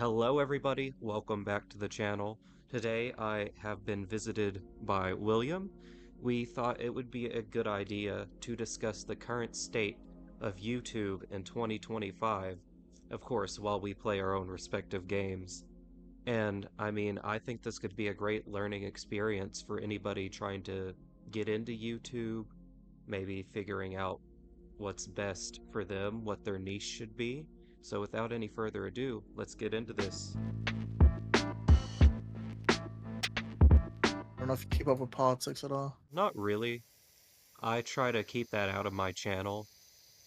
Hello everybody, welcome back to the channel. Today I have been visited by William. We thought it would be a good idea to discuss the current state of YouTube in 2025, of course, while we play our own respective games. And I mean, I think this could be a great learning experience for anybody trying to get into YouTube, maybe figuring out what's best for them, what their niche should be. So without any further ado, let's get into this. I don't know if you keep up with politics at all. Not really. I try to keep that out of my channel.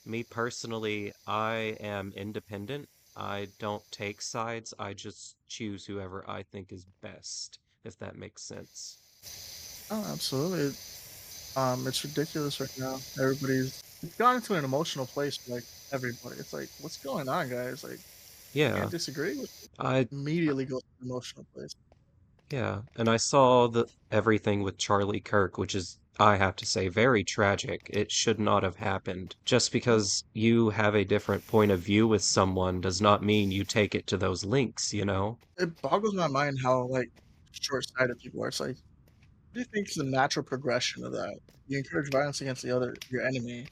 Me personally, I am independent. I don't take sides. I just choose whoever I think is best, if that makes sense. Oh, absolutely. It's ridiculous right now. It's gone into an emotional place for like everybody. It's like, what's going on, guys? Like, Yeah, can't disagree with it. I Immediately goes to an emotional place. yeah, and I saw the everything with Charlie Kirk, which is, I have to say, very tragic. It should not have happened. Just Yeah. because you have a different point of view with someone does not mean you take it to those links, you know? It boggles my mind how like short-sighted people are. It's like, what do you think is the natural progression of that? You encourage violence against your enemy.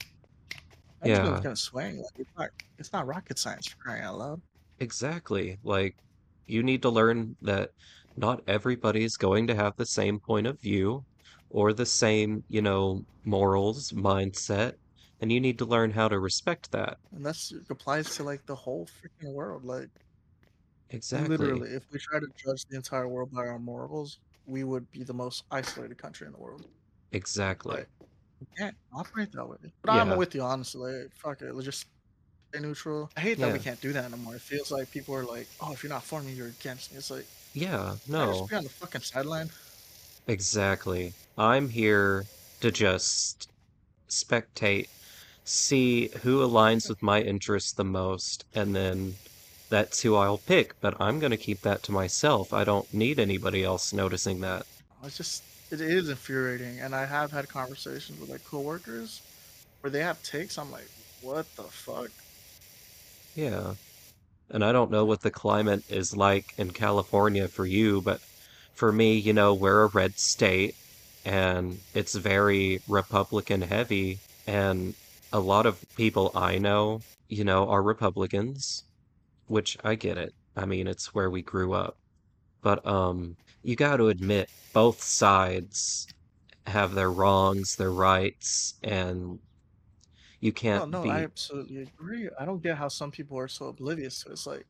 Everything's Yeah, gonna swing. Like, it's not rocket science for crying out loud. exactly. Like, you need to learn that not everybody's going to have the same point of view or the same, morals, mindset, and you need to learn how to respect that. And that's it applies to like the whole freaking world. Like, Exactly. literally, if we try to judge the entire world by our morals, we would be the most isolated country in the world. Exactly. But we can't operate that way. But I'm Yeah. with you, honestly. Like, fuck it. Let's just stay neutral. I hate that we Yeah. can't do that anymore. It feels like people are like, oh, if you're not for me, you're against me. It's like, Yeah, can I just no, be on the fucking sideline? exactly. I'm here to just spectate, see who aligns with my interests the most, and then that's who I'll pick, but I'm gonna keep that to myself. I don't need anybody else noticing that. It's just, it is infuriating. And I have had conversations with like coworkers where they have takes. I'm like, what the fuck? Yeah. And I don't know what the climate is like in California for you, but for me, we're a red state and it's very Republican heavy. And a lot of people I know, are Republicans, which I get it. I mean, it's where we grew up. But you got to admit both sides have their wrongs, their rights, and you Oh can't no, I be, absolutely agree. I don't get how some people are so oblivious to it. It's like,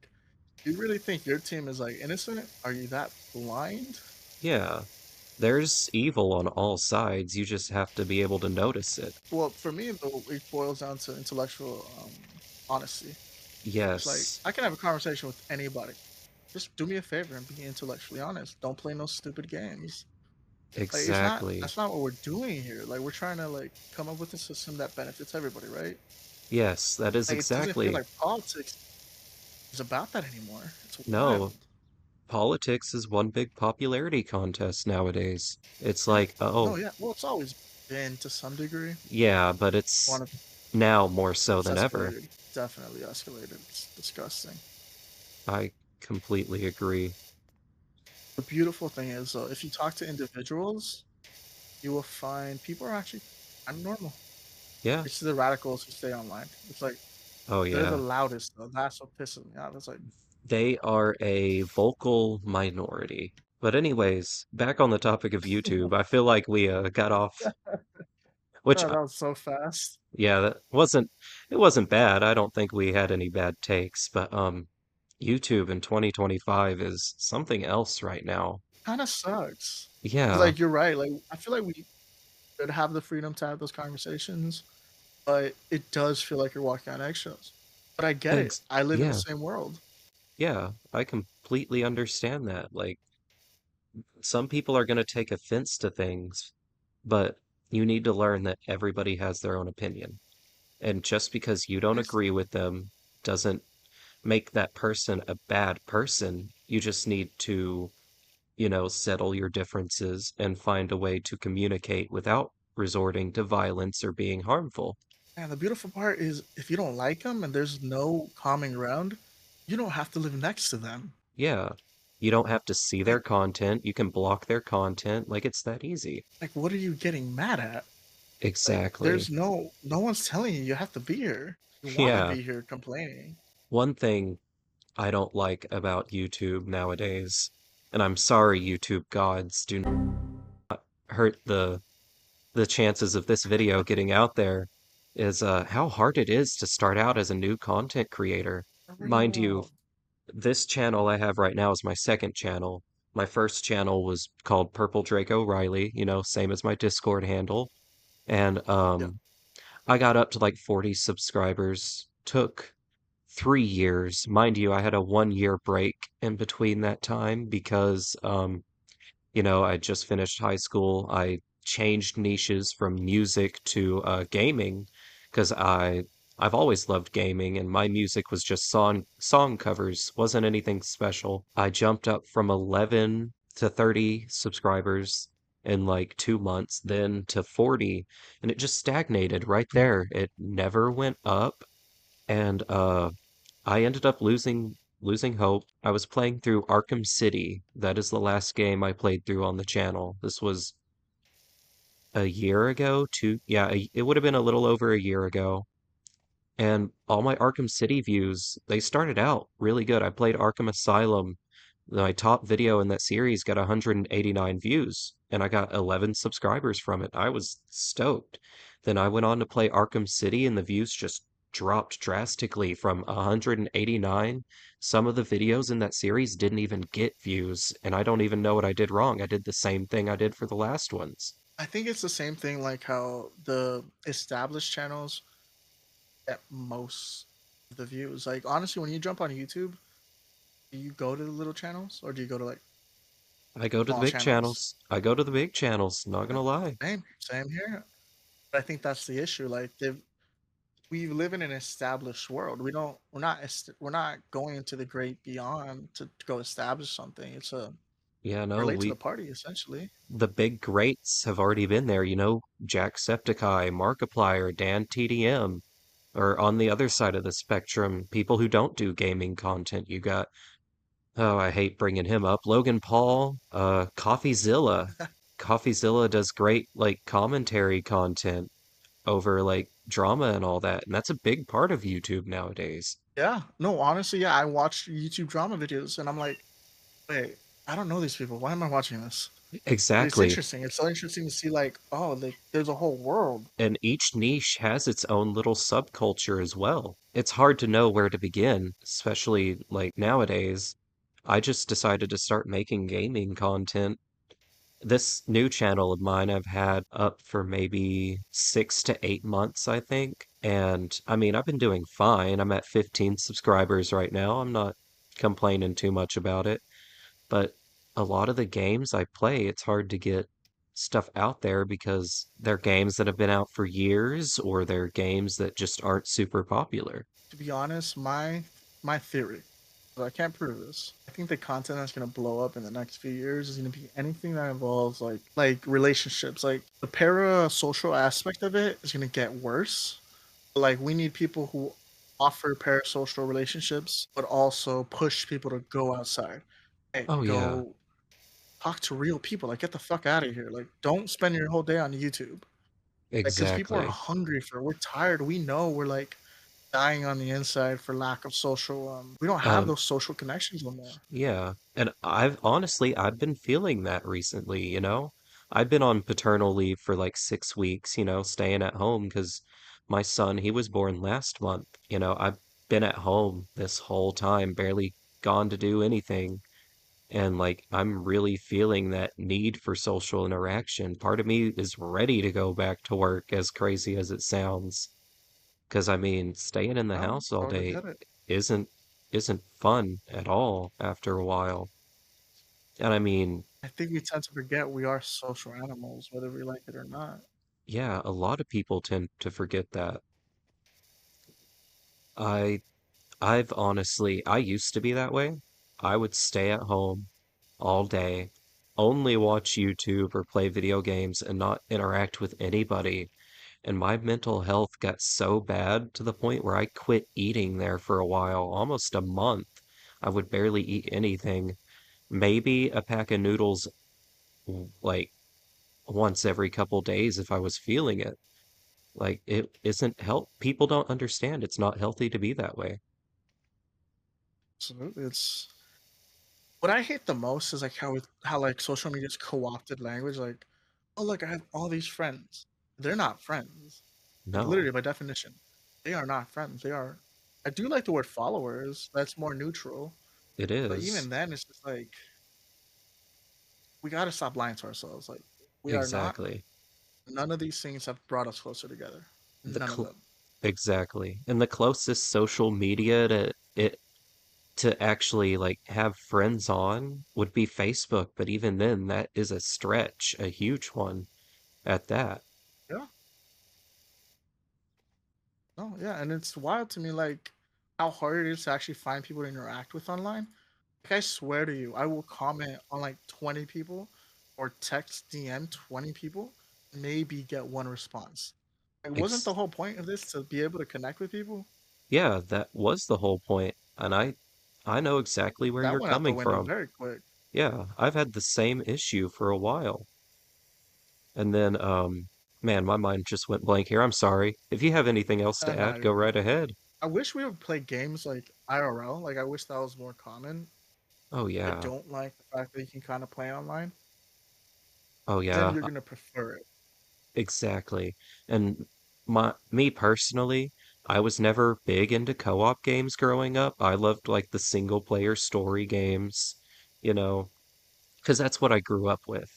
you really think your team is like innocent? Are you that blind? yeah, there's evil on all sides. You just have to be able to notice it. Well, for me, though, it boils down to intellectual honesty. It's like Yes, I can have a conversation with anybody. Just do me a favor and be intellectually honest. Don't play no stupid games. Like it's not exactly. that's not what we're doing here. Like we're trying to like come up with a system that benefits everybody, right? Yes, that is Like it doesn't feel exactly. like politics is about that anymore. It's No, wild. politics is one big popularity contest nowadays. It's Yeah. like, No, oh, yeah. Well, it's always been to some degree. yeah, but One it's of now more so It's than ever. escalated. Definitely escalated. It's disgusting. I completely agree. The beautiful thing is, though, if you talk to individuals, you will find people are actually kind of normal. Yeah. It's the radicals who stay online. It's like Oh, they're the yeah. loudest, though. That's what pisses me off. It's like, They are a vocal minority. But anyways, back on the topic of YouTube, I feel like we got off, which oh, that was so fast. yeah, it wasn't bad. I don't think we had any bad takes, but YouTube in 2025 is something else right now. Kind of sucks. Because, Yeah, like, you're right. Like, I feel like we should have the freedom to have those conversations, but it does feel like you're walking on eggshells. But I get it. ex I live in the yeah, same world. yeah, I completely understand that. Like some people are going to take offense to things, but you need to learn that everybody has their own opinion. And just because you don't It's agree with them doesn't make that person a bad person. You just need to settle your differences and find a way to communicate without resorting to violence or being harmful. And the beautiful part is if you don't like them and there's no common ground, you don't have to live next to them. Yeah. You don't have to see their Like, content. You can block their content. Like, it's that easy. what are you getting mad at? Like, Exactly. there's no one's telling you you have to be here. You want to Yeah. be here complaining. One thing I don't like about YouTube nowadays, and I'm sorry, YouTube gods, do not hurt the chances of this video getting out there, is how hard it is to start out as a new content creator. For Mind you, real. this channel I have right now is my second channel. My first channel was called Purple Drake O'Reilly, same as my Discord handle. And Yeah. I got up to like 40 subscribers. Took 3 years. Mind you, I had a 1 year break in between that time because I just finished high school. I changed niches from music to gaming because I've always loved gaming and my music was just song covers, wasn't anything special. I jumped up from 11 to 30 subscribers in like 2 months, then to 40, and it just stagnated right there. It never went up, and I ended up losing hope. I was playing through Arkham City. That is the last game I played through on the channel. This was a year ago, yeah, it would have been a little over a year ago. And all my Arkham City views, they started out really good. I played Arkham Asylum. My top video in that series got 189 views, and I got 11 subscribers from it. I was stoked. Then I went on to play Arkham City, and the views just dropped drastically from 189. Some of the videos in that series didn't even get views, and I don't even know what I did wrong. I did the same thing I did for the last ones. I think it's the same thing like how the established channels get most of the views. Like honestly, when you jump on YouTube, do you go to the little channels or do you go to like I go to the small big channels? channels. I go to the big channels, not Yeah, gonna lie. same here. But I think that's the issue. Like we live in an established world. We're not going into the great beyond to go establish something. It's a Yeah, no, relate to the party essentially. the big greats have already been there, Jacksepticeye, Markiplier, Dan TDM, or on the other side of the spectrum, people who don't do gaming content. You got, oh, I hate bringing him up, Logan Paul, CoffeeZilla. CoffeeZilla does great, like, commentary content over, like, drama and all that, and that's a big part of YouTube nowadays. Yeah. No, honestly, yeah. I watch YouTube drama videos and I'm like, wait, I don't know these people. Why am I watching this? But it's Exactly. interesting. It's so interesting to see like, oh, there's a whole world. And each niche has its own little subculture as well. It's hard to know where to begin, especially like nowadays. I just decided to start making gaming content. This new channel of mine I've had up for maybe 6 to 8 months, I think. And I mean, I've been doing fine. I'm at 15 subscribers right now. I'm not complaining too much about it. But a lot of the games I play, it's hard to get stuff out there because they're games that have been out for years or they're games that just aren't super popular. To be honest, my theory, but I can't prove this. I think the content that's gonna blow up in the next few years is gonna be anything that involves like relationships. Like the parasocial aspect of it is gonna get worse. Like we need people who offer parasocial relationships, but also push people to go outside. Hey, Oh yeah, go talk to real people. Like get the fuck out of here. Like don't spend your whole day on YouTube. Like because people are exactly. hungry for. We're tired. We know we're like dying on the inside for lack of social. We don't have Um, those social connections no more. yeah. And I've been feeling that recently. I've been on paternal leave for like 6 weeks, staying at home because my son, he was born last month. I've been at home this whole time, barely gone to do anything. And like, I'm really feeling that need for social interaction. Part of me is ready to go back to work, as crazy as it sounds. Because I mean, staying in the No, house all totally day get it. isn't isn't fun at all after a while. And I mean, I think we tend to forget we are social animals, whether we like it or not. yeah, a lot of people tend to forget that. I I used to be that way. I would stay at home all day, only watch YouTube or play video games and not interact with anybody. And my mental health got so bad to the point where I quit eating there for a while, almost a month. I would barely eat anything. Maybe a pack of noodles like once every couple days if I was feeling it. Like it isn't help people don't understand it's not healthy to be that way. Absolutely. It's what I hate the most is like how like social media's co-opted language. Like, oh look, I have all these friends. They're not friends. Like No, literally by definition, they are not friends. They are. I do like the word followers. That's more neutral. it But is. even then, it's just like we got to stop lying to ourselves. Like we are not. Exactly. None of these things have brought us closer together. The None of cl them. exactly. And the closest social media to it to actually like have friends on would be Facebook, but even then that is a stretch, a huge one at that. Yeah. No. Yeah. And it's wild to me, like how hard it is to actually find people to interact with online. Like I swear to you, I will comment on like 20 people or text DM 20 people, maybe get one response. Like, wasn't Ex the whole point of this to be able to connect with people? yeah, that was the whole point. And I know exactly where That you're went out the coming window from. very quick. Yeah, I've had the same issue for a while. And then man, my mind just went blank here. I'm sorry. If you have anything else to Nah, add, you're go good. right ahead. I wish we would play games like IRL. Like I wish that was more common. Oh I yeah. don't like the fact that you can kind of play online. Oh Then yeah. you're gonna prefer it. Exactly. And me personally, I was never big into co-op games growing up. I loved like the single player story games, you know, because that's what I grew up with.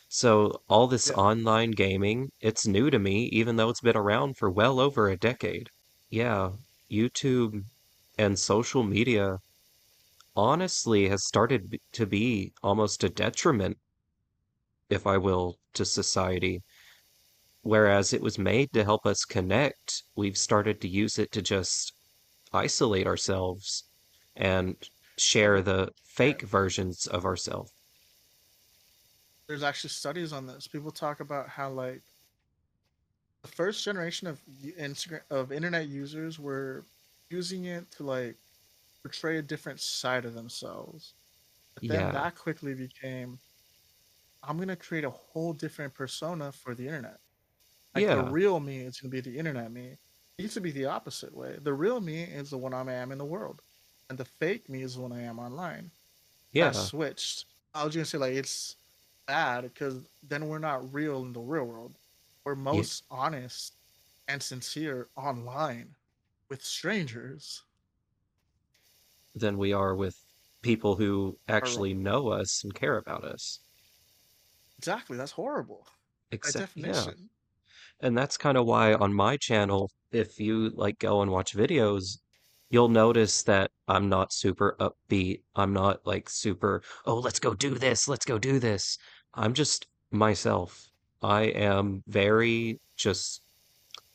So all this Yeah. online gaming, it's new to me, even though it's been around for well over a decade. Yeah, YouTube and social media honestly has started to be almost a detriment, if I will, to society. Whereas it was made to help us connect, we've started to use it to just isolate ourselves and Yeah, share but the yeah, fake versions of ourselves. there's actually studies on this. People talk about how like the first generation of Instagram of internet users were using it to like portray a different side of themselves. But then Yeah, that quickly became I'm gonna create a whole different persona for the internet. Like the yeah, real me is gonna be the internet me. It used to be the opposite way. The real me is the one I am in the world, and the fake me is the one I am online. That yeah, switched. I was gonna say like it's bad because then we're not real in the real world. We're yeah, most honest and sincere online with strangers. than we are with people who Or actually know us and care about us. exactly, that's horrible by Except, yeah. definition. And that's kind of why on my channel, if you like go and watch videos, you'll notice that I'm not super upbeat. I'm not like super, oh, let's go do this, let's go do this. I'm just myself. I am very just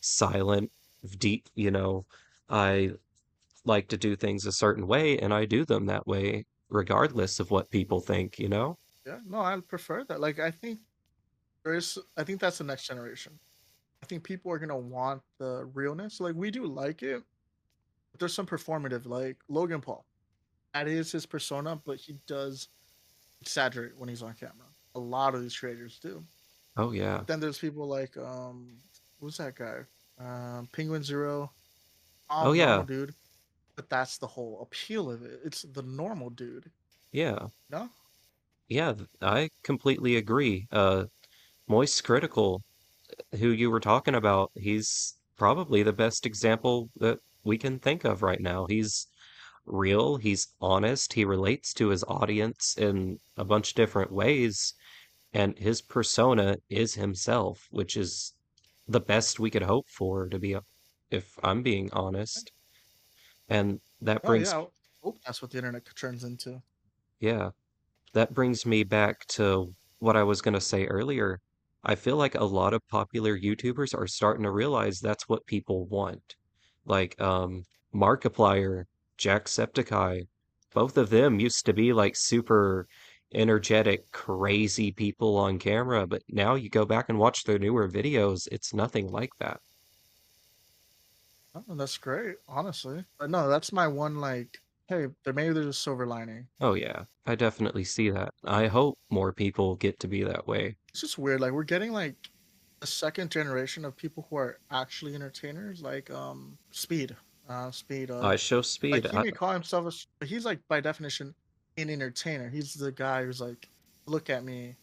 silent, deep, I like to do things a certain way and I do them that way regardless of what people think? Yeah, no, I prefer that. Like I think that's the next generation. I think people are gonna want the realness. Like we do like it, but there's some performative, like Logan Paul. That is his persona, but he does exaggerate when he's on camera. A lot of these creators do. Oh yeah. But then there's people like who's that guy? Penguin Zero. Oh Normal yeah. dude. But that's the whole appeal of it. It's the normal dude. Yeah. No? Yeah, I completely agree. Moist Critical, who you were talking about, he's probably the best example that we can think of right now. He's real, he's honest, he relates to his audience in a bunch of different ways, and his persona is himself, which is the best we could hope for, if I'm being honest. And that Oh brings, yeah. I hope that's what the internet turns into. yeah. That brings me back to what I was going to say earlier. I feel like a lot of popular YouTubers are starting to realize that's what people want. Like Markiplier, Jacksepticeye, both of them used to be like super energetic, crazy people on camera, but now you go back and watch their newer videos, it's nothing like that. Oh, that's great, honestly. But no, that's my one like. hey, there maybe there's a silver lining. Oh yeah, I definitely see that. I hope more people get to be that way. It's just weird. Like we're getting like a second generation of people who are actually entertainers, like Speed. Speed. I show Like speed. he may call himself he's like by definition an entertainer. He's the guy who's like, look at me,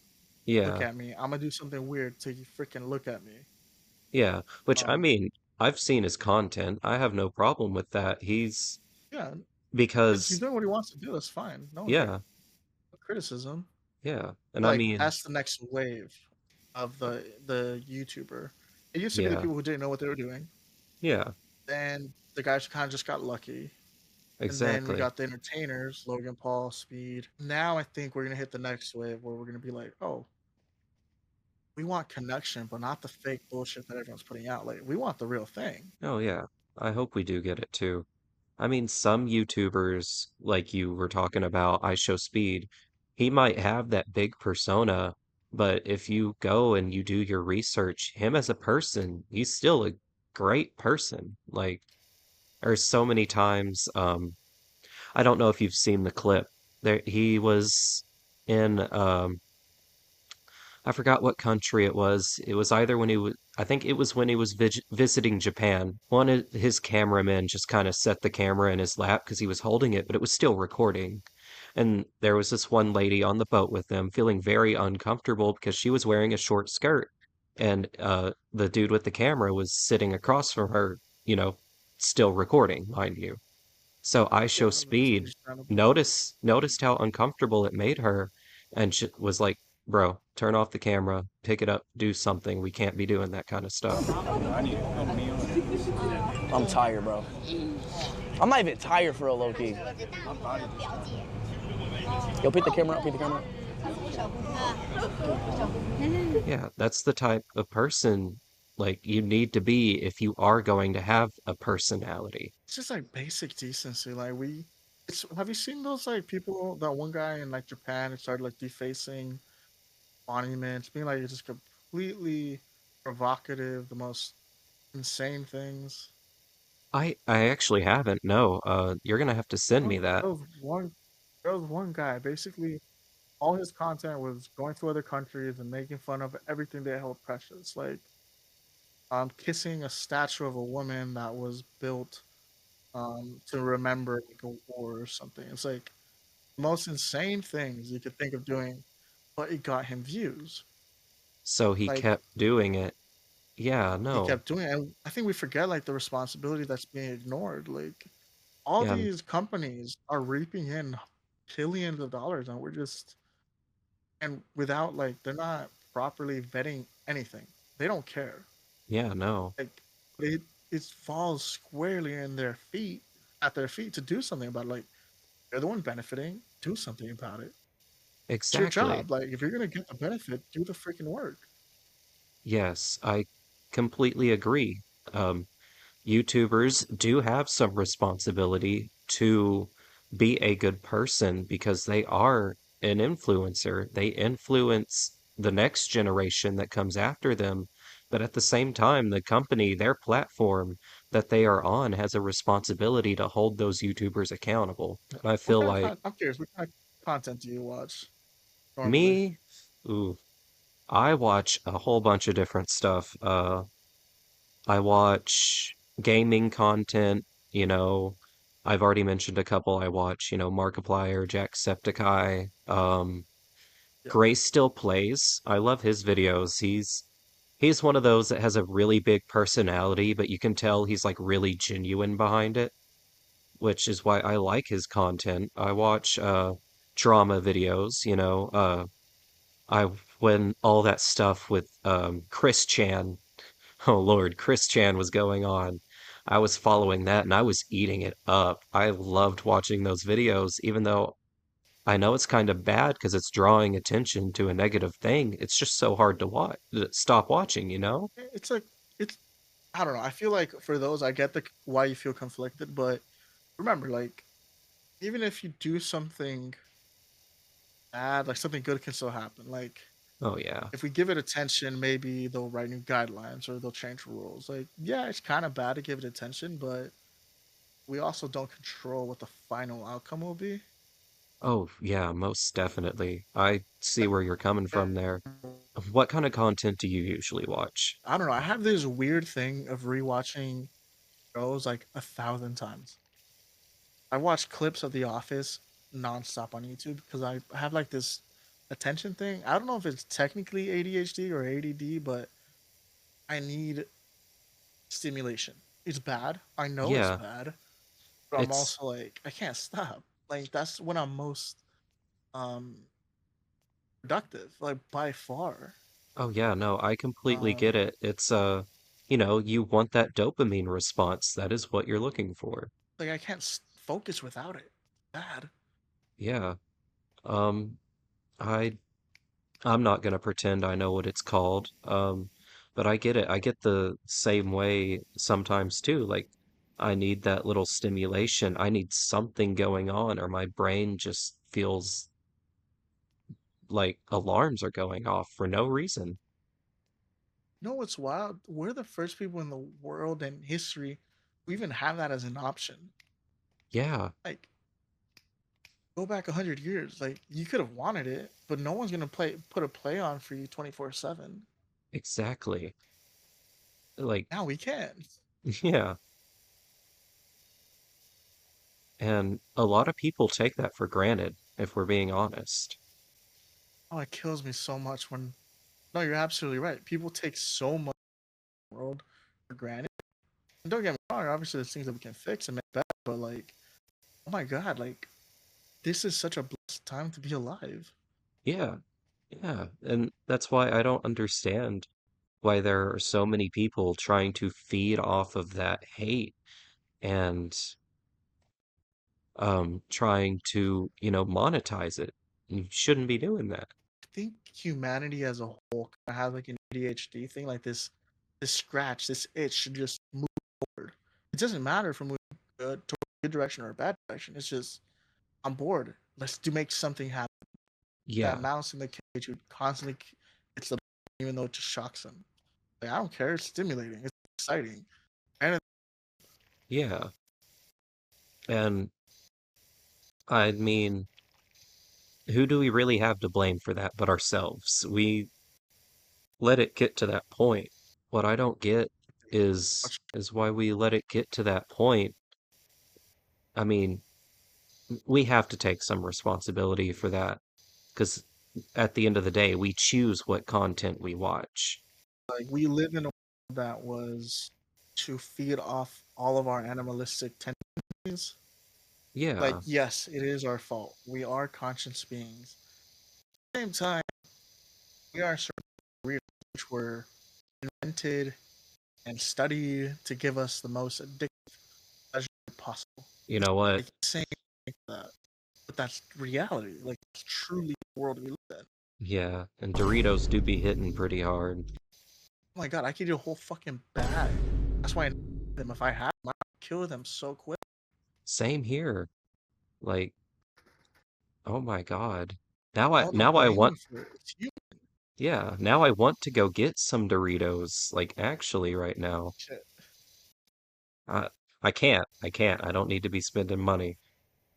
look Yeah, at me. I'm gonna do something weird till you freaking look at me. yeah. Which I Um, mean, I've seen his content. I have no problem with that. He's yeah, he's because doing what he wants to do. That's fine. No like yeah, no criticism. yeah. And I Like mean, that's the next wave of the YouTuber. It used to be the yeah, people who didn't know what they were doing. yeah, Then the guys kind of just got lucky. And then we exactly. got the entertainers, Logan Paul, Speed. Now I think we're gonna hit the next wave where we're gonna be like, oh, we want connection, but not the fake bullshit that everyone's putting out. Like, we want the real thing. Oh yeah. I hope we do get it too. I mean, some YouTubers, like you were talking about, I Show Speed, he might have that big persona, but if you go and you do your research, him as a person, he's still a great person. Like, there's so many times, I don't know if you've seen the clip. There, he was in, I forgot what country it was. It was either when he was, I think it was when he was visiting Japan. One of his cameramen just kind of set the camera in his lap because he was holding it, but it was still recording. And there was this one lady on the boat with them feeling very uncomfortable because she was wearing a short skirt. And the dude with the camera was sitting across from her, you know, still recording, mind you. So I Show Yeah, that's Speed understandable. noticed how uncomfortable it made her, and she was like, "Bro, turn off the camera, pick it up, do something. We can't be doing that kind of stuff." I'm tired, bro. I'm not even tired for a low key. Yo, pick the camera up, pick the camera Yeah, that's the type of person like you need to be if you are going to have a personality. It's just like basic decency. Like, have you seen those like people, that one guy in like Japan who started like defacing monuments, being like just completely provocative, the most insane things? I actually haven't. No. You're gonna have to send me Well, that. there was one guy basically all his content was going to other countries and making fun of everything they held precious, like kissing a statue of a woman that was built to remember like a war or something. It's like the most insane things you could think of doing, but it got him views. So he Like kept doing it. Yeah, he no. kept doing it, and I think we forget like the responsibility that's being ignored. Like all Yeah, these companies are reaping in billions of dollars, and we're just and without like they're not properly vetting anything. They don't care. yeah, no. Like it falls squarely in their feet at their feet to do something about it. Like they're the one benefiting. Do something about it. It's your Exactly. job. Like if you're gonna get the benefit, do the freaking work. Yes, I completely agree. Um, YouTubers do have some responsibility to be a good person because they are an influencer. They influence the next generation that comes after them. But at the same time, the company, their platform that they are on has a responsibility to hold those YouTubers accountable. And I What feel kind of like I'm curious. What kind of content do you watch normally? me, ooh, I watch a whole bunch of different stuff. I watch gaming content, you know, I've already mentioned a couple. I watch, Markiplier, Jacksepticeye, Yeah, Gray still plays. I love his videos. He's one of those that has a really big personality, but you can tell he's like really genuine behind it, which is why I like his content. I watch drama videos, I when all that stuff with Chris Chan. Oh Lord, Chris Chan was going on. I was following that and I was eating it up. I loved watching those videos, even though I know it's kind of bad because it's drawing attention to a negative thing. It's just so hard to watch, stop watching, you know? it's like it's. I don't know. I feel like for those, I get the why you feel conflicted, but remember, like even if you do something bad, like something good can still happen. Like Oh yeah. if we give it attention, maybe they'll write new guidelines or they'll change rules. Like, yeah, it's kind of bad to give it attention, but we also don't control what the final outcome will be. Oh, yeah, most definitely. I see where you're coming from I there. What kind of content do you usually watch? don't know. I have this weird thing of rewatching shows like 1,000 times. I watch clips of The Office nonstop on YouTube because I have like this attention thing. I don't know if it's technically ADHD or ADD, but I need stimulation. It's bad. I know it's Yeah, bad, but I'm it's, also like I can't stop. Like that's when I'm most um productive, like by far. oh yeah, no, I completely get Um it. It's, you want that dopamine response. That is what you're looking for. like I can't focus without it. Bad. Yeah. Um, I I'm not gonna pretend I know what it's called. But I get it. I get the same way sometimes too. Like I need that little stimulation. I need something going on or my brain just feels like alarms are going off for no reason. You know what's wild? We're the first people in the world in history who even have that as an option. Yeah, Like go back 100 years. Like you could have wanted it, but no one's gonna put a play on for you 24/7. exactly. Like, Now we can. yeah. And a lot of people take that for granted, if we're being honest. Oh, it kills me so much when. No, you're absolutely right. People take so much in the world for granted. And don't get me wrong. Obviously, there's things that we can fix and make better. But like, oh my god, like this is such a blessed time to be alive. Yeah, yeah. And that's why I don't understand why there are so many people trying to feed off of that hate and trying to, monetize it. You shouldn't be doing that. I think humanity as a whole kind of has like an ADHD thing, like this scratch, this itch should just move forward. It doesn't matter if we're moving good to a good direction or a bad direction. It's just I'm bored. Let's do make something happen. That Yeah, mouse in the cage who constantly gets the even though it just shocks him. Like I don't care. It's stimulating. It's exciting. And yeah. And I mean, who do we really have to blame for that but ourselves? We let it get to that point. What I don't get is why we let it get to that point. I mean, we have to take some responsibility for that because at the end of the day, we choose what content we watch. like we live in a world that was to feed off all of our animalistic tendencies. Like Yeah, yes, it is our fault. We are conscious beings. At the same time, we are certain real which were invented and studied to give us the most addictive pleasure possible. you know what? Like saying that, but that's reality. Like it's truly the world we live in. Yeah, and Doritos do be hitting pretty hard. Oh my god, I could eat a whole fucking bag. That's why I know them. If I had them, I'd kill them so quick. Same here. Like, oh my God. No, don't Now I blame want, them for it. It's you. yeah, now I want to go get some Doritos, like actually right now. Shit. I I can't. I can't. I don't need to be spending money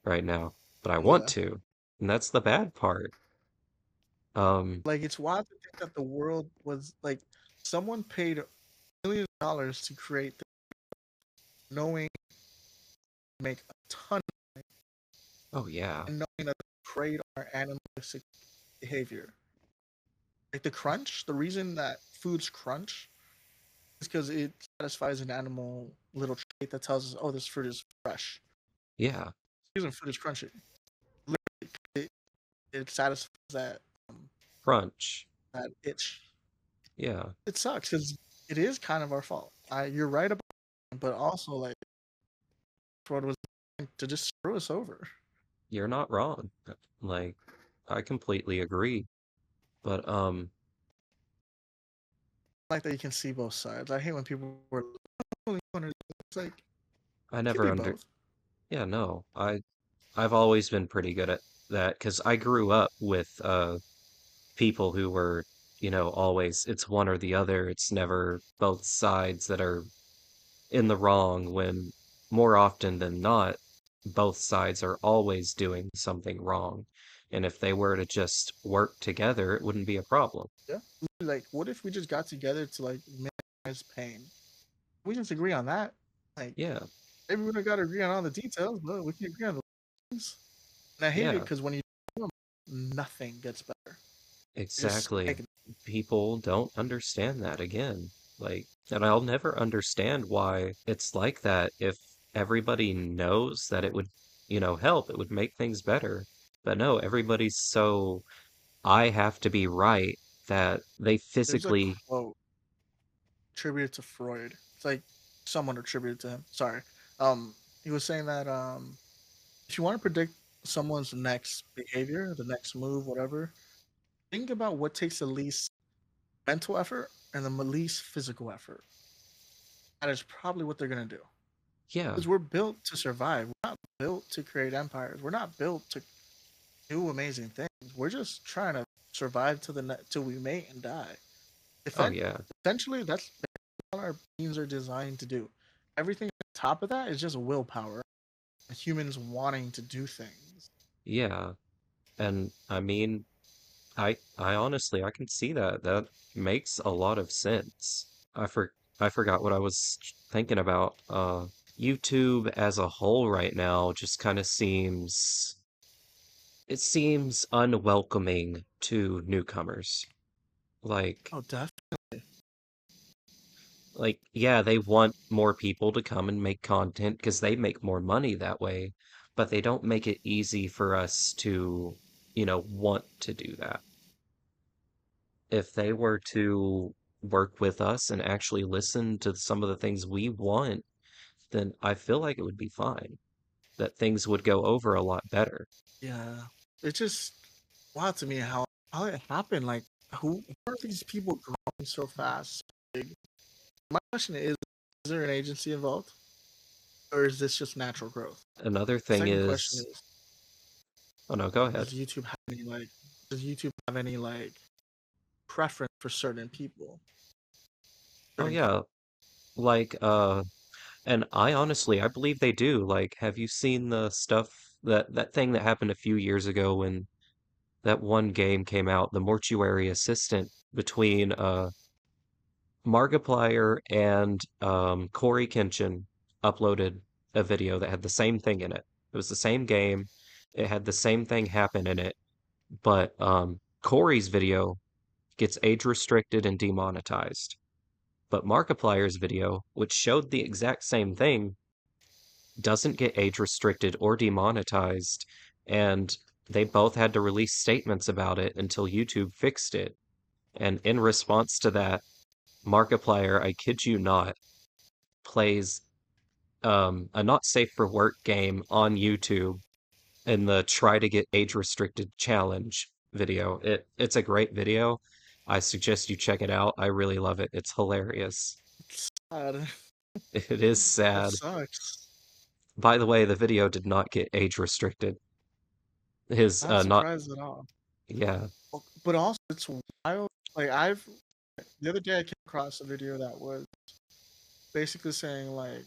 right now, but I want Yeah. to. And that's the bad part. Um, Like it's wild to think that the world was like someone paid millions of dollars to create this, knowing make a ton oh yeah. and knowing that they preyed on our animalistic behavior. Like the crunch, the reason that foods crunch is because it satisfies an animal little trait that tells us, oh, this fruit is fresh. Yeah. The reason fruit is crunchy. Literally, it satisfies um, Crunch. that itch. Yeah. It sucks because it is kind of our fault. You're right about it, but also like what was to just screw us over. You're not wrong. Like, I completely agree. But Like that you can see both sides. I hate when people were only one or it's like I it could never be under both. yeah, no. I've always been pretty good at that because I grew up with people who were, always it's one or the other. It's never both sides that are in the wrong when more often than not, both sides are always doing something wrong. And if they were to just work together, it wouldn't be a problem. Yeah. Like, what if we just got together to like minimize pain? We just agree on that. Like, Yeah, maybe we don't got to agree on all the details, but we can agree on the things. And I hate it yeah, because when you do them, nothing gets better. Just exactly. like, People don't understand that again. Like, and I'll never understand why it's like that if everybody knows that it would, help, it would make things better. But no, everybody's so I have to be right that they there's a physically, quote attributed to Freud. It's like someone attributed to him. Sorry. He was saying that if you want to predict someone's next behavior, the next move, whatever, think about what takes the least mental effort and the least physical effort. That is probably what they're gonna do. yeah, Because we're built to survive. We're not built to create empires. We're not built to do amazing things. We're just trying to survive till we mate and die. oh yeah, Essentially, that's all our beings are designed to do. Everything on top of that is just willpower. Humans wanting to do things. yeah. And I mean, I honestly I can see that. That makes a lot of sense. I forgot what I was thinking about. YouTube as a whole right now just kind of seems unwelcoming to newcomers. Like Oh, definitely. yeah, they want more people to come and make content because they make more money that way, but they don't make it easy for us to, want to do that. If they were to work with us and actually listen to some of the things we want, then I feel like it would be fine, that things would go over a lot better. Yeah. It's just wild to me how it happened. Like, who are these people growing so fast? So big? My question is there an agency involved? Or is this just natural growth? Another The thing second question is, is oh no, go does ahead. YouTube have any like does YouTube have any like preference for certain people? Oh Certain yeah, like and I honestly I believe they do. Like, have you seen the stuff that thing that happened a few years ago when that one game came out, the Mortuary Assistant between Markiplier and Corey Kenshin uploaded a video that had the same thing in it. It was the same game. It had the same thing happen in it, but Corey's video gets age restricted and demonetized. But Markiplier's video, which showed the exact same thing, doesn't get age restricted or demonetized, and they both had to release statements about it until YouTube fixed it. And in response to that, Markiplier, I kid you not, plays a not safe for work game on YouTube in the try to get age restricted challenge video. It's a great video. I suggest you check it out. I really love it. It's hilarious. sad. It is That sad. sucks. By the way, the video did not get age restricted. His Not not surprised at all. yeah. But also it's wild. Like I've the other day I came across a video that was basically saying like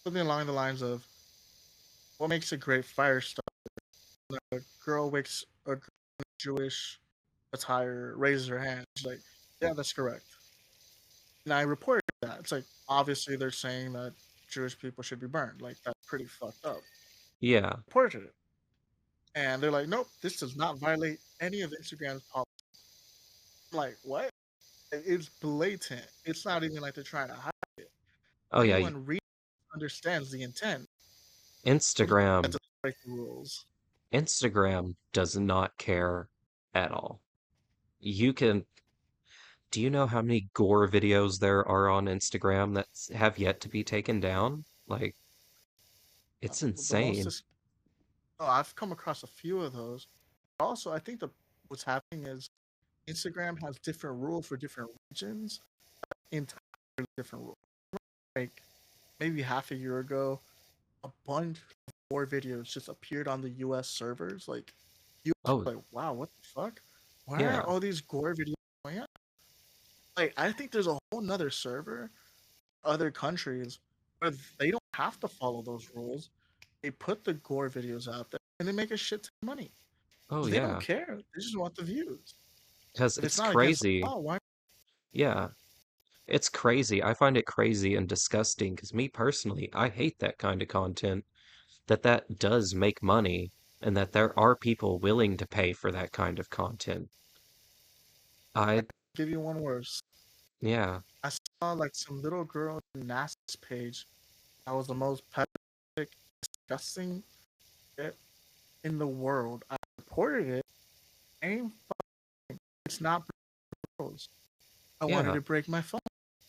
something along the lines of what makes a great fire starter? A girl wakes a girl in Jewish attire, raises her hand. She's like, "Yeah, that's correct." And I reported that. It's like obviously they're saying that Jewish people should be burned. Like that's pretty fucked up. Yeah. Reported it, and they're like, "Nope, this does not violate any of Instagram's policy." I'm like, what? It's blatant. It's not even like they're trying to hide it. Oh yeah, Anyone reads understands the intent. That Instagram doesn't break the rules. Instagram does not care at all. You can Do you know how many gore videos there are on Instagram that have yet to be taken down? Like, it's The most insane. oh, I've come across a few of those. Also, I think the what's happening is Instagram has different rules for different regions, entirely different rules. Like maybe half a year ago, a bunch more videos just appeared on the U.S. servers. Like you Oh, like, wow, what the fuck? Why are yeah. all these gore videos going on? Like I think there's a whole nother server, other countries, where they don't have to follow those rules. They put the gore videos out there and they make a shit ton of money. Oh, They don't yeah. care. They just want the views. Because If it's it's not against the crazy. law, why? Yeah. It's crazy. I find it crazy and disgusting because me personally, I hate that kind of content. That does make money and that there are people willing to pay for that kind of content. I, Give you one worse. yeah, I saw like some little girl on NASA's page that was the most pathetic, disgusting shit in the world. I reported it. Ain't it's not girls. I wanted yeah, to break my phone.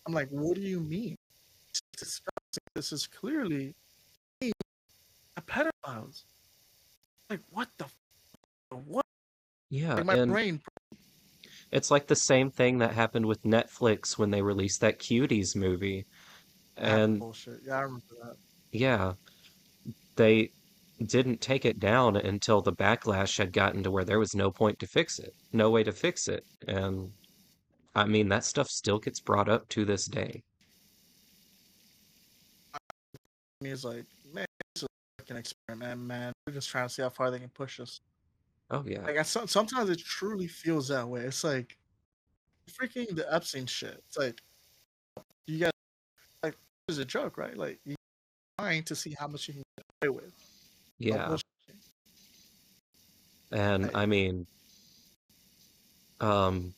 I'm like, what do you mean? It's disgusting. This is clearly a pedophiles. Like, what the what? yeah. Like my And brain. it's like the same thing that happened with Netflix when they released that Cuties movie. That And bullshit. Yeah, I remember that. yeah, they didn't take it down until the backlash had gotten to where there was no point to fix it, no way to fix it. And I mean, that stuff still gets brought up to this day. He's like, man, this is like an experiment, man. They're just trying to see how far they can push us. Oh, yeah. Like, sometimes it truly feels that way. It's like freaking the Epstein shit. It's like you guys like it's a joke, right? Like you're trying to see how much you can get away with. No Yeah. bullshit. And Like I mean, um,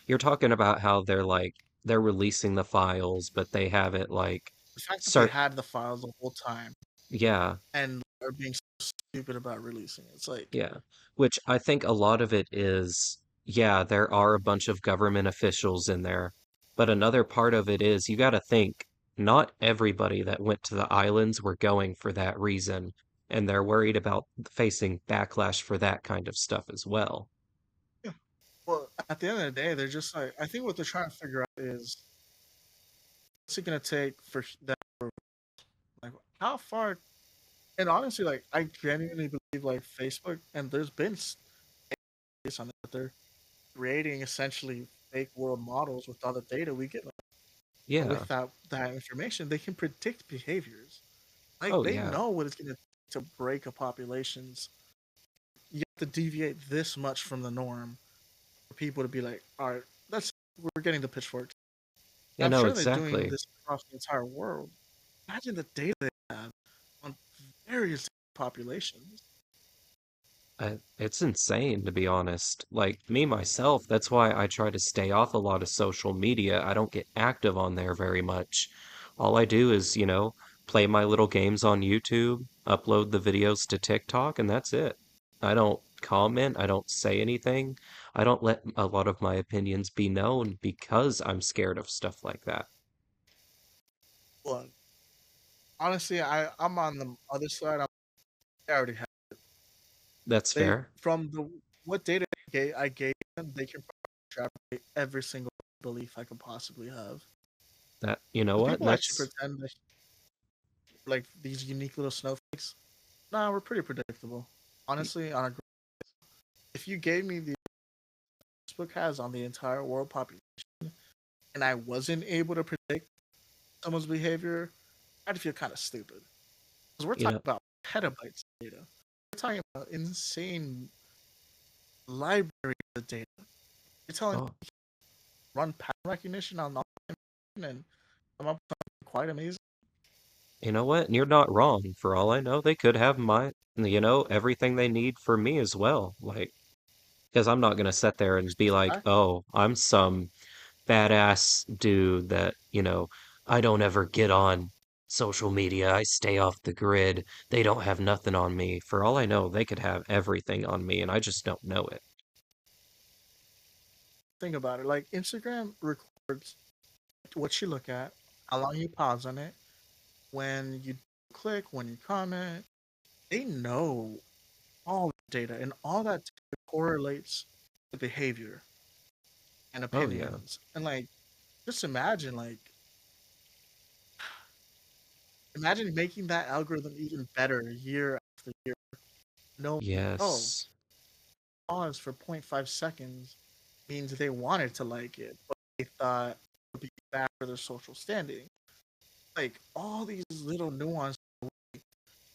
you're talking about how they're releasing the files, but they have it like the fact that they start had the files the whole time yeah, and are being so stupid about releasing it. It's like, yeah. Which I think a lot of it is, yeah, there are a bunch of government officials in there, but another part of it is you got to think not everybody that went to the islands were going for that reason, and they're worried about facing backlash for that kind of stuff as well. yeah. Well, at the end of the day, they're just like, I think what they're trying to figure out is what's it gonna take for them, like how far. And honestly, like I genuinely believe like Facebook and there's been on it that they're creating essentially fake world models with all the data we get. Like, Yeah. with that information, they can predict behaviors. Like Oh, they yeah. know what it's gonna take to break a population's. You have to deviate this much from the norm for people to be like, all right, that's we're getting the pitchforks. Yeah, I'm no, sure they're doing exactly. this across the entire world. Imagine the data they have on various populations. It's insane, to be honest. Like, me myself, that's why I try to stay off a lot of social media. I don't get active on there very much. All I do is, play my little games on YouTube, upload the videos to TikTok, and that's it. I don't comment, I don't say anything. I don't let a lot of my opinions be known because I'm scared of stuff like that. Well, honestly, I'm on the other side. I already have That's they fair. from the what data I gave them, they can extrapolate every single belief I could possibly have. That, you know Because what? people actually That's, pretend that like these unique little snowflakes. Nah, we're pretty predictable. Honestly, if you gave me the Facebook has on the entire world population, and I wasn't able to predict someone's behavior, I'd feel kind of stupid. Because we're you talking know, about petabytes of data. We're talking about insane library of data. You're telling me oh, run pattern recognition on all and come up with something quite amazing. you know what? You're not wrong. For all I know, they could have everything they need for me as well. Like, because I'm not gonna sit there and be like, Fact. oh, I'm some badass dude that, I don't ever get on social media. I stay off the grid. They don't have nothing on me. For all I know, they could have everything on me, and I just don't know it. Think about it. Like Instagram records what you look at, how long you pause on it, when you click, when you comment. They know all the data, and all that data correlates to behavior and Oh yeah, opinions. And like, just imagine, like, imagine making that algorithm even better year after year. Knowing, oh, yes, pause for 0.5 seconds means they wanted to like it, but they thought it would be bad for their social standing. like all these little nuances.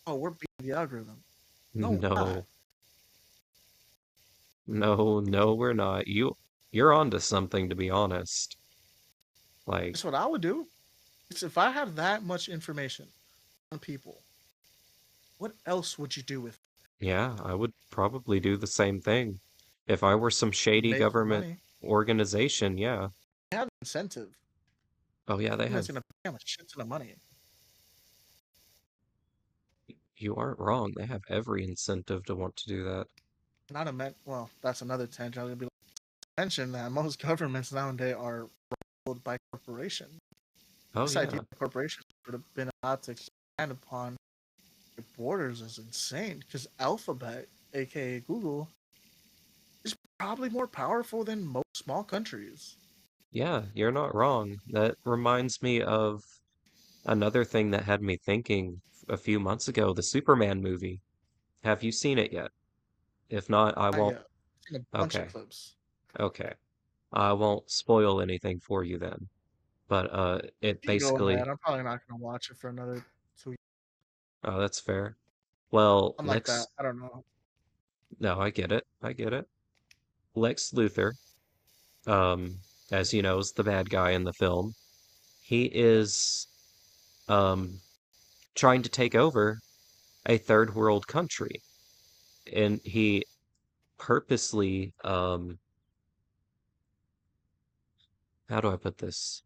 Oh, we're beating the algorithm. No, we're not. No, no, we're not. You're onto something, to be honest. Like, That's what I would do. It's if I have that much information on people, what else would you do with it? yeah, I would probably do the same thing. If I were some shady Make government money. organization, yeah. They have incentive. Oh yeah, they And have. that's gonna pay them a shit ton of money. You aren't wrong. They have every incentive to want to do that. Not a well, that's another tangent. I'm gonna be like, mention that most governments nowadays are ruled by corporations. Oh This idea yeah. of corporations would have been allowed to expand upon the borders is insane because Alphabet, aka Google, is probably more powerful than most small countries. Yeah, you're not wrong. That reminds me of another thing that had me thinking a few months ago, the Superman movie. Have you seen it yet? If not, I Not won't. yet. I've seen a bunch of Okay, clips. okay. I won't spoil anything for you then. But it You can go ahead. basically, I'm probably not gonna watch it for another 2 years. oh, that's fair. Well, I'm like that. I don't know. no, I get it. I get it. Lex Luthor, um, as you know, is the bad guy in the film. He Yeah. is um trying to take over a third world country, and he purposely, how do I put this?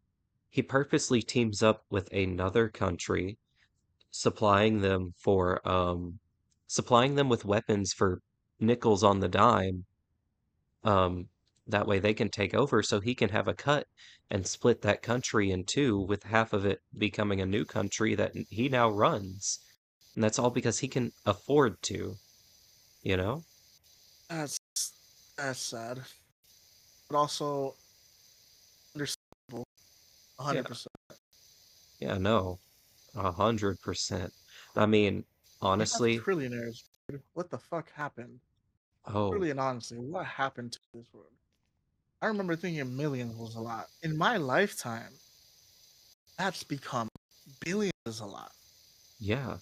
He purposely teams up with another country, supplying them for, supplying them with weapons for nickels on the dime. Um, that way they can take over so he can have a cut and split that country in two, with half of it becoming a new country that he now runs. And that's all because he can afford to, you know? That's that's sad, but also understandable. Yeah, 100%. yeah, no, 100%. I mean, We have honestly, trillionaires. Dude. What the fuck happened? oh, Really and honestly, what happened to this world? I remember thinking millions was a lot. In my lifetime, that's become billions is a lot. yeah.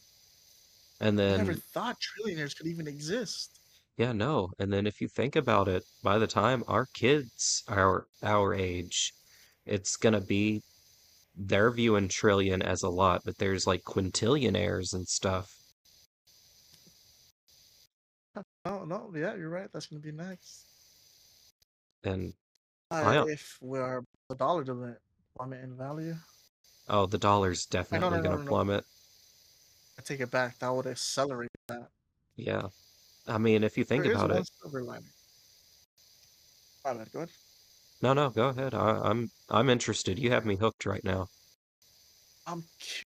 And I never then, thought trillionaires could even exist. yeah, no. And then if you think about it, by the time our kids are our age, it's gonna be they're viewing trillion as a lot, but there's like quintillionaires and stuff. No, no, yeah, you're right. That's gonna be next. And I, If we are the dollar doesn't plummet in value. oh, the dollar's I no, definitely no, no, gonna no, no. plummet. I take it back. That would accelerate that. Yeah. I mean, if you think There is about one it, silver lining. My bad. Go ahead. no, no, go ahead. I'm interested. You have me hooked right now. I'm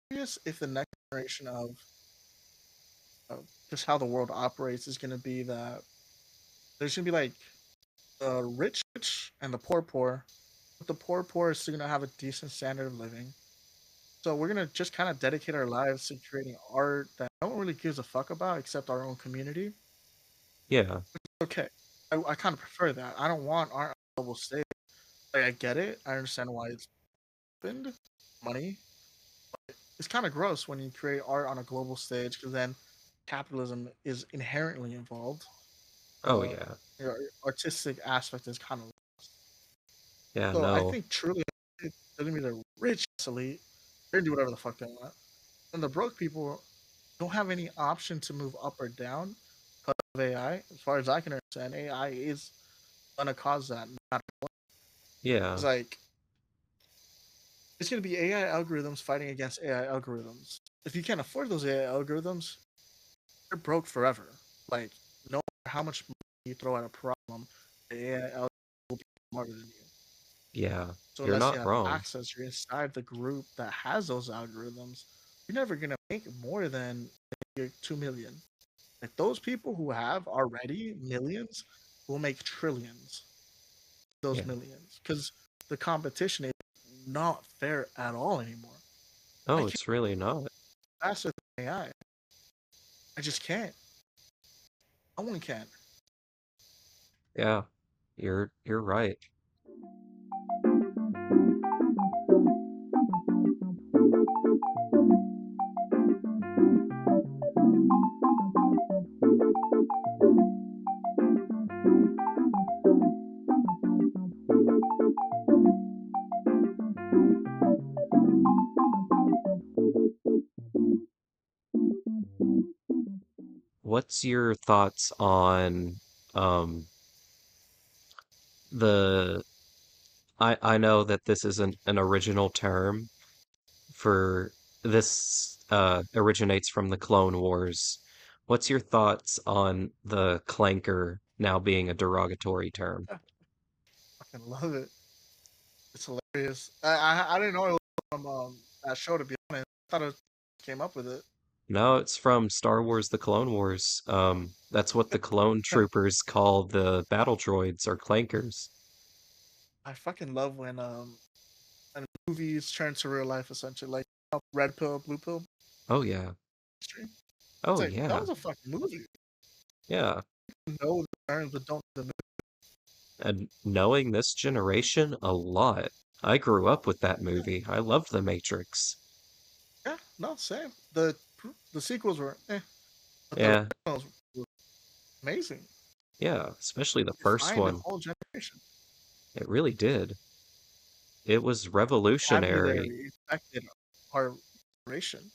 curious if the next generation of just how the world operates is going to be that there's going to be like the rich and the poor, but the poor is still going to have a decent standard of living. So we're going to just kind of dedicate our lives to creating art that no one really gives a fuck about except our own community. Yeah, Okay, I kind of prefer that. I don't want art on a global stage. Like I get it. I understand why it's happened. Money. It's kind of gross when you create art on a global stage because then capitalism is inherently involved. oh The yeah. artistic aspect is kind of Yeah, so. I no. think truly, they're gonna be the rich elite. They're gonna do whatever the fuck they want, and the broke people don't have any option to move up or down because of AI. As far as I can understand, AI is gonna cause that. It's Yeah. like it's gonna be AI algorithms fighting against AI algorithms. If you can't afford those AI algorithms, you're broke forever. Like no matter how much money you throw at a problem, the AI algorithm will be smarter than you. Yeah. So You're unless you not have wrong. access, you're inside the group that has those algorithms. You're never gonna make more than 2 million. Like those people who have already millions will make trillions. Those Yeah. millions, because the competition is not fair at all anymore. I Oh, can't it's really not. faster than AI. I just can't. No one can. Yeah. You're right. What's your thoughts on um the I know that this isn't an original term for this originates from the Clone Wars. What's your thoughts on the clanker now being a derogatory term? I fucking love it. It's hilarious. I didn't know it was from that show, to be honest. I thought it came up with it. No, it's from Star Wars The Clone Wars. That's what the clone troopers call the battle droids or clankers. I fucking love when movies turn to real life, essentially, like red pill, blue pill. Oh yeah. It's Oh like that yeah. was a fucking movie. Yeah. You know the terms, but don't know the movie. And knowing this generation a lot. I grew up with that Yeah, movie. I loved The Matrix. yeah, no, same. The sequels were but the Yeah. originals were amazing. Yeah, especially the first Defined a one. whole generation. It really did. It was revolutionary. Vocabulary affected our generation.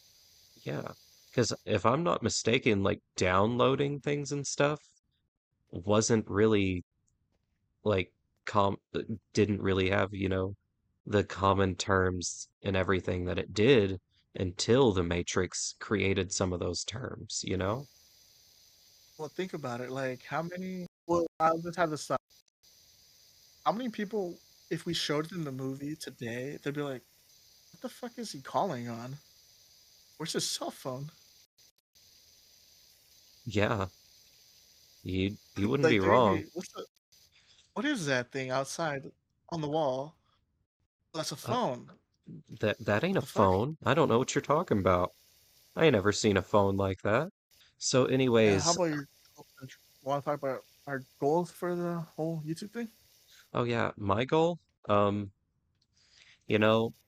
Yeah. Because if I'm not mistaken, like downloading things and stuff wasn't really like com didn't really have, the common terms and everything that it did until the Matrix created some of those terms, you know? Well, think about it. Like, how many? Well, I'll just have this thought. How many people, if we showed them the movie today, they'd be like, "What the fuck is he calling on? Where's his cell phone?" Yeah, you wouldn't be Like, they'd wrong. be, what is that thing outside on the wall? That's a Uh, phone. that ain't What a the fuck? phone. I don't know what you're talking about. I ain't never seen a phone like that. So Yeah. How anyways, about your? Want to talk about our goals for the whole YouTube thing? oh yeah, my goal,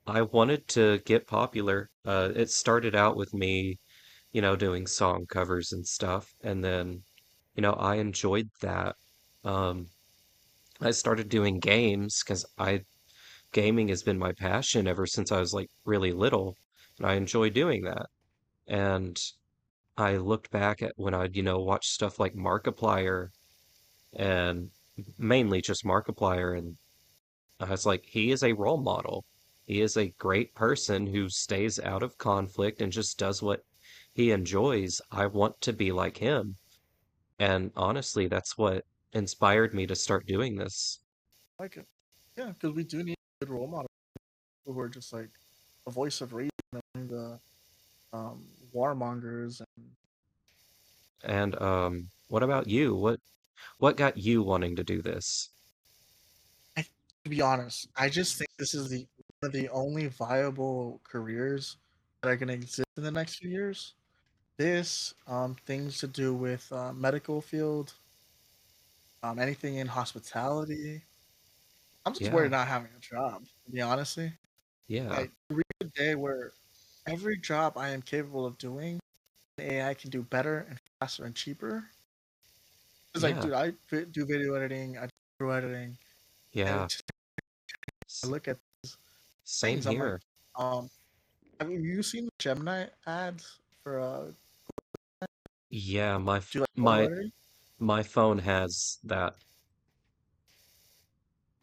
I wanted to get popular. It started out with me, doing song covers and stuff, and then, I enjoyed that. Um, I started doing games because I gaming has been my passion ever since I was like really little, and I enjoy doing that. And I looked back at when I'd, watch stuff like Markiplier and mainly just Markiplier, and I was like, he is a role model. He is a great person who stays out of conflict and just does what he enjoys. I want to be like him. And honestly, that's what inspired me to start doing this. I like it. Yeah, because we do need good role models who are just like a voice of reason among the warmongers. And And what about you? What got you wanting to do this? to be honest, I just think this is the one of the only viable careers that are going to exist in the next few years. This, things to do with medical field, anything in hospitality. I'm just Yeah, worried not having a job. To be honestly, yeah, like to reach a day where every job I am capable of doing, AI can do better and faster and cheaper. It's like, yeah, dude, do video editing, I do video editing, and yeah. just I S- look at Same things. I'm like, here. um, have you seen the Gemini ads for Yeah, my do f- you like photo my editing? my phone has that.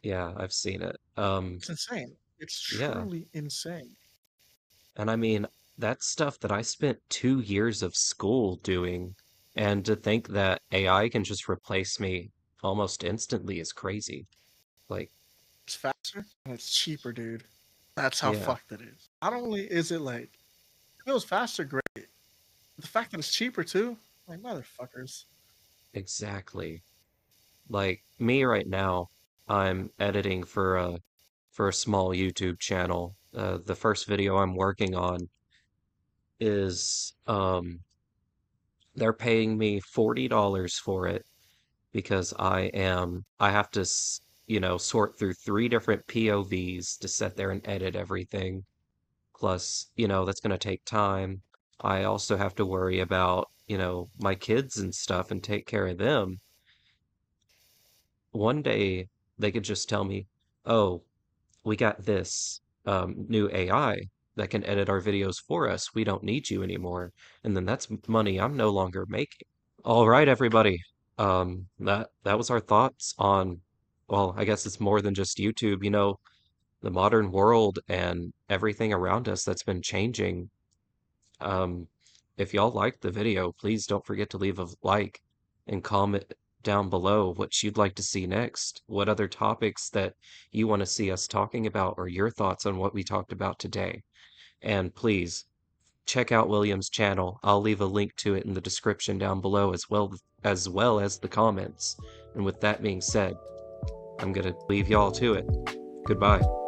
Yeah, I've seen it. It's insane. It's Yeah. truly insane. And I mean, that's stuff that I spent 2 years of school doing. And to think that AI can just replace me almost instantly is crazy. Like, It's faster and it's cheaper, dude. That's how yeah, fucked it is. Not only is it like if it was faster, great. But the fact that it's cheaper too, like motherfuckers. exactly. Like me right now, I'm editing for a small YouTube channel. The first video I'm working on is they're paying me $40 for it because I have to sort through three different POVs to sit there and edit everything. Plus, that's going to take time. I also have to worry about, my kids and stuff and take care of them. one day they could just tell me, oh, we got this new AI that can edit our videos for us. We don't need you anymore. And then that's money I'm no longer making. All right, everybody. That was our thoughts on, well, I guess it's more than just YouTube, the modern world and everything around us that's been changing. Um, if y'all liked the video, please don't forget to leave a like and comment down below what you'd like to see next, what other topics that you want to see us talking about, or your thoughts on what we talked about today. And please check out William's channel. I'll leave a link to it in the description down below as well as the comments. And with that being said, I'm gonna leave y'all to it. Goodbye.